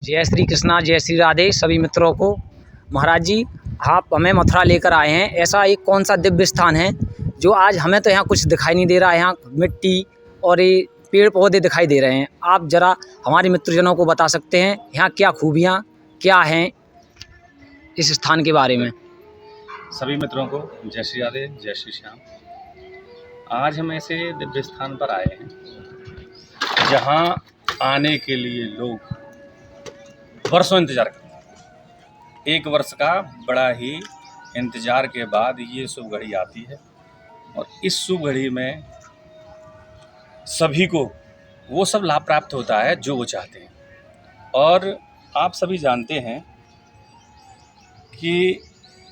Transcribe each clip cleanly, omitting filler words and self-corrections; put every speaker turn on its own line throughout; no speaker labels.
जय श्री कृष्णा, जय श्री राधे सभी मित्रों को। महाराज जी, आप हमें मथुरा लेकर आए हैं। ऐसा एक कौन सा दिव्य स्थान है जो आज हमें तो यहाँ कुछ दिखाई नहीं दे रहा है। यहाँ मिट्टी और ये पेड़ पौधे दिखाई दे रहे हैं। आप ज़रा हमारे मित्रजनों को बता सकते हैं यहाँ क्या खूबियाँ क्या हैं इस स्थान के बारे में?
सभी मित्रों को जय श्री राधे, जय श्री श्याम। आज हम ऐसे दिव्य स्थान पर आए हैं जहाँ आने के लिए लोग वर्षों इंतजार करते हैं। एक वर्ष का बड़ा ही इंतजार के बाद ये शुभ घड़ी आती है और इस शुभ घड़ी में सभी को वो सब लाभ प्राप्त होता है जो वो चाहते हैं। और आप सभी जानते हैं कि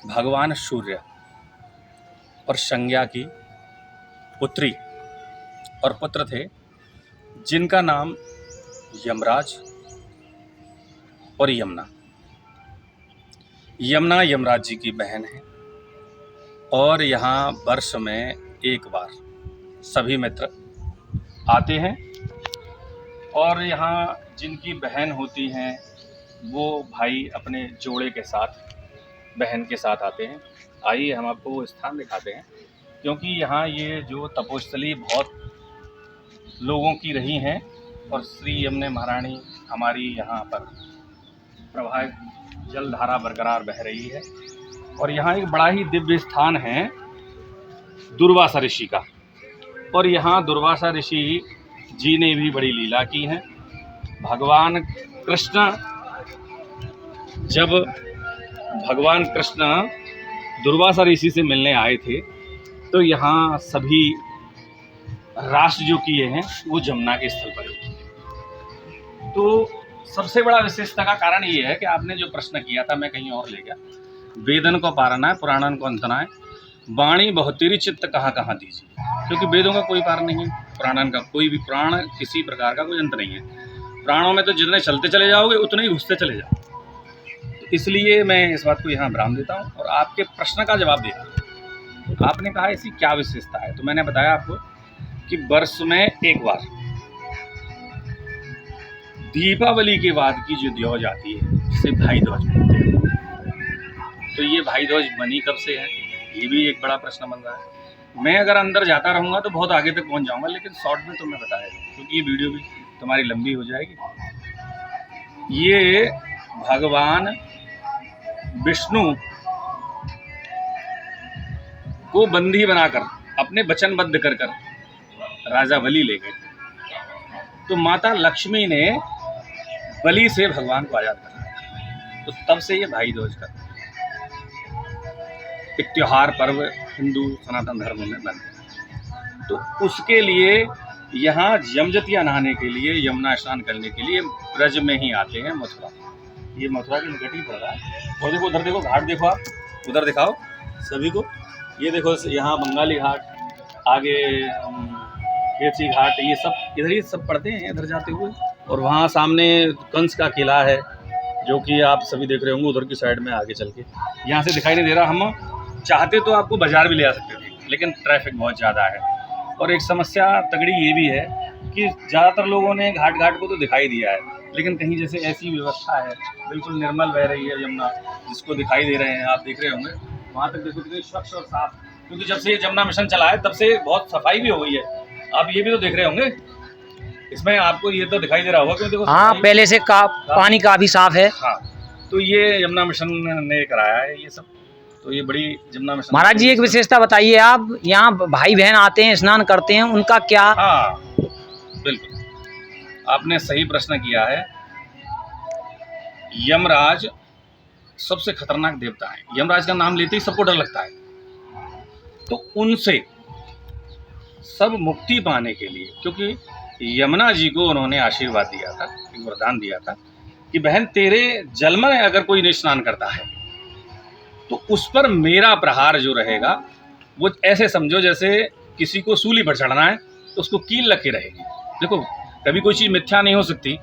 भगवान सूर्य और संज्ञा की पुत्री और पुत्र थे जिनका नाम यमराज और यमुना। यमुना यमराज जी की बहन है और यहाँ वर्ष में एक बार सभी मित्र आते हैं और यहाँ जिनकी बहन होती हैं वो भाई अपने जोड़े के साथ बहन के साथ आते हैं। आइए हम आपको वो स्थान दिखाते हैं, क्योंकि यहाँ ये जो तपोस्थली बहुत लोगों की रही हैं और श्री यमुना महारानी हमारी यहाँ पर प्रवाह जलधारा बरकरार बह रही है। और यहाँ एक बड़ा ही दिव्य स्थान है दुर्वासा ऋषि का। और यहाँ दुर्वासा ऋषि जी ने भी बड़ी लीला की है। भगवान कृष्ण दुर्वासा ऋषि से मिलने आए थे तो यहाँ सभी रास जो किए हैं वो जमुना के स्थल पर ही। तो सबसे बड़ा विशेषता का कारण ये है कि आपने जो प्रश्न किया था मैं कहीं और ले गया। वेदन को पारना है, पुराणन को अंतना है, वाणी बहुतेरी चित्त कहाँ कहाँ दीजिए। क्योंकि वेदों का कोई पार नहीं है, पुराणन का कोई भी प्राण किसी प्रकार का कोई अंत नहीं है। प्राणों में तो जितने चलते चले जाओगे उतने ही घुसते चले जाओ। तो इसलिए मैं इस बात को यहाँ विराम देता हूँ और आपके प्रश्न का जवाब देता हूँ। आपने कहा ऐसी क्या विशेषता है, तो मैंने बताया आपको कि वर्ष में एक बार दीपावली के बाद की जो ध्वज आती है जिसे भाई ध्वज बोलते हैं। तो ये भाई ध्वज बनी कब से है, ये भी एक बड़ा प्रश्न बन रहा है। मैं अगर अंदर जाता रहूँगा तो बहुत आगे तक पहुँच जाऊँगा, लेकिन शॉर्ट में तो मैं बताया क्योंकि ये वीडियो भी तुम्हारी लंबी हो जाएगी। ये भगवान विष्णु को बंदी बनाकर अपने वचनबद्ध कर राजा बलि ले गए। तो माता लक्ष्मी ने बलि से भगवान को आजाद करा। तो तब से ये भाई दूज का एक त्योहार पर्व हिंदू सनातन धर्म में बन गया। तो उसके लिए यहाँ यमजतिया नहाने के लिए, यमुना स्नान करने के लिए ब्रज में ही आते हैं मथुरा। ये मथुरा के निकट ही पड़ रहा है। और देखो उधर देखो घाट, देखो आप उधर दिखाओ सभी को। ये देखो यहाँ बंगाली घाट, आगे केसी घाट, ये सब इधर ही सब पड़ते हैं इधर जाते हुए। और वहाँ सामने कंस का किला है जो कि आप सभी देख रहे होंगे उधर की साइड में आगे चल के। यहाँ से दिखाई नहीं दे रहा। हम चाहते तो आपको बाजार भी ले आ सकते थे, लेकिन ट्रैफिक बहुत ज़्यादा है। और एक समस्या तगड़ी ये भी है कि ज़्यादातर लोगों ने घाट घाट को तो दिखाई दिया है, लेकिन कहीं जैसे ऐसी व्यवस्था है, बिल्कुल निर्मल बह रही है यमुना, जिसको दिखाई दे रहे हैं आप देख रहे होंगे। वहाँ तक देखो कितनी स्वच्छ और साफ, क्योंकि जब से ये यमुना मिशन चला है तब से बहुत सफाई भी हो गई है। आप ये भी तो देख रहे होंगे, इसमें आपको ये तो दिखाई दे रहा होगा क्योंकि देखो
हाँ, पहले से पानी काफ़ी साफ है।
हाँ, तो ये यमुना मिशन ने कराया है ये सब। तो ये बड़ी यमुना मिशन।
महाराज जी, एक विशेषता बताइए आप, यहाँ भाई बहन आते हैं स्नान करते हैं, उनका क्या?
हाँ बिल्कुल, आपने सही प्रश्न किया है। यमराज सबसे खतरनाक देवता है। यमराज का नाम लेते ही सबको डर लगता है। तो उनसे सब मुक्ति पाने के लिए, क्योंकि यमुना जी को उन्होंने आशीर्वाद दिया था, एक वरदान दिया था कि बहन तेरे जल में अगर कोई स्नान करता है तो उस पर मेरा प्रहार जो रहेगा वो ऐसे समझो जैसे किसी को सूली पर चढ़ना है तो उसको कील लग के रहेगी। देखो कभी कोई चीज़ मिथ्या नहीं हो सकती।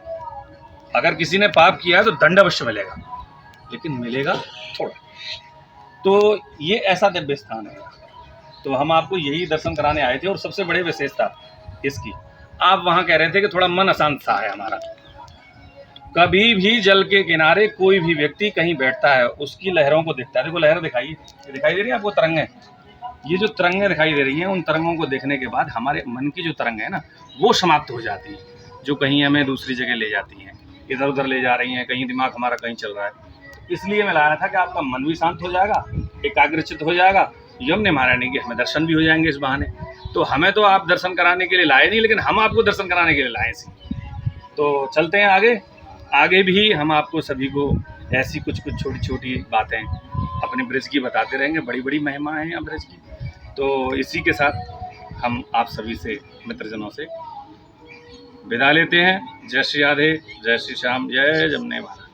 अगर किसी ने पाप किया है तो दंड अवश्य मिलेगा, लेकिन मिलेगा थोड़ा। तो ये ऐसा दिव्य स्थान है। तो हम आपको यही दर्शन कराने आए थे। और सबसे बड़ी विशेषता इसकी, आप वहाँ कह रहे थे कि थोड़ा मन अशांत सा है हमारा, कभी भी जल के किनारे कोई भी व्यक्ति कहीं बैठता है, उसकी लहरों को देखता है। देखो लहर दिखाइए, ये दिखाई दे रही है आपको तरंगें? ये जो तरंगें दिखाई दे रही हैं, उन तरंगों को देखने के बाद हमारे मन की जो तरंग है ना, वो समाप्त हो जाती है, जो कहीं हमें दूसरी जगह ले जाती हैं, इधर उधर ले जा रही हैं, कहीं दिमाग हमारा कहीं चल रहा है। इसलिए मैं लाया था कि आपका मन भी शांत हो जाएगा, एकाग्रचित हो जाएगा, यमुना महारानी के हमें दर्शन भी हो जाएंगे इस बहाने। तो हमें तो आप दर्शन कराने के लिए लाए नहीं, लेकिन हम आपको दर्शन कराने के लिए लाए थे। तो चलते हैं आगे। आगे भी हम आपको सभी को ऐसी कुछ कुछ छोटी छोटी बातें अपने ब्रज की बताते रहेंगे। बड़ी बड़ी महिमा है यहाँ ब्रज की। तो इसी के साथ हम आप सभी से, मित्रजनों से विदा लेते हैं। जय श्री राधे, जय श्री श्याम, जय जमुने महाराज।